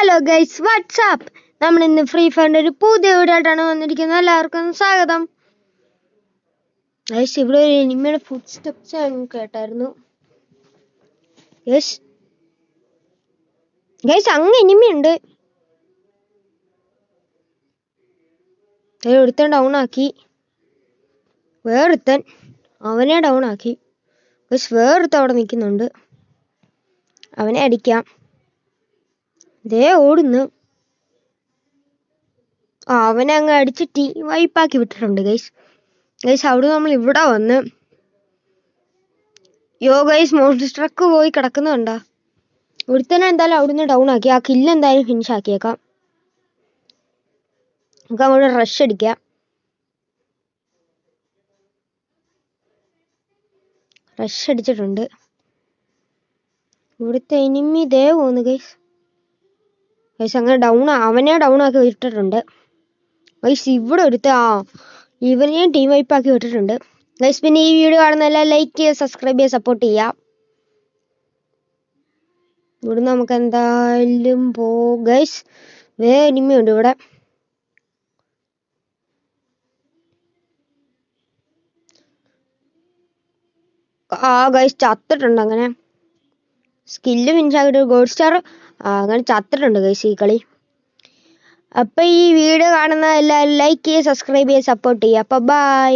Hello guys, WhatsApp. നമ്മൾ ഇന്ന് free ഫയറിന്റെ ഒരു പുതിയ വീഡിയോ ആയിട്ടാണ് വന്നിരിക്കുന്നത്. എല്ലാവർക്കും സ്വാഗതം. ഗൈസ്, ഇവിടെ ഒരു എനിമിയുടെ ഫുഡ് സ്റ്റെപ്സ് കേട്ടായിരുന്നു. ഗൈസ് അങ്ങ് എനിമിയുണ്ട്. ഒരുത്തൻ ഡൗൺ ആക്കി, വേറൊരുത്തൻ അവനെ ഡൗൺ ആക്കി. ഗൈസ് വേറൊരുത്തൻ അവിടെ നിൽക്കുന്നുണ്ട്, അവനെ അടിക്കാം. ദേ ഓടുന്നു. അവനെ അങ്ങ് അടിച്ച് വൈപ്പാക്കി വിട്ടിട്ടുണ്ട് ഗൈസ്. അവിടെ നമ്മൾ ഇവിടെ വന്ന് മോൺസ്റ്റർ ട്രക്ക് പോയി കിടക്കുന്നുണ്ടാ. ഒരുത്തനെ എന്തായാലും അവിടുന്ന് ഡൗൺ ആക്കി. ആ കില്ല് എന്തായാലും ഫിനിഷ് ആക്കിയേക്കാം. നമുക്ക് അങ്ങോട്ട് റഷ് അടിക്കാം. റഷ് അടിച്ചിട്ടുണ്ട്. ഇവിടുത്തെ എനിമി ദേ പോന്നു ഗൈസ്. അങ്ങനെ അവനെ ഡൗൺ ആക്കി വിട്ടിട്ടുണ്ട് ഗൈസ്. ഇവിടെ ഇവനെയും ടീം വൈപ്പ് ആക്കി വിട്ടിട്ടുണ്ട് ഗൈസ്. പിന്നെ ഈ വീഡിയോ കാണുന്നതെല്ലാം ലൈക്ക് ചെയ്യുക, സബ്സ്ക്രൈബ് ചെയ്യുക, സപ്പോർട്ട് ചെയ്യുക. ഇവിടെ നമുക്ക് എന്തായാലും ഗൈസ് വേറെ എനിമിയുണ്ട് ഇവിടെ. ഗൈസ് ചത്തിട്ടുണ്ട്. അങ്ങനെ സ്കില്ല് ഫിനിഷാക്കിയിട്ട് ഗോൾഡ് സ്റ്റാർ അങ്ങനെ ചത്തിട്ടുണ്ട് ഗൈസ് ഈ കളി. അപ്പം ഈ വീഡിയോ കാണുന്ന എല്ലാവരും ലൈക്ക് ചെയ്യുക, സബ്സ്ക്രൈബ് ചെയ്യുക, സപ്പോർട്ട് ചെയ്യുക. അപ്പം ബൈ.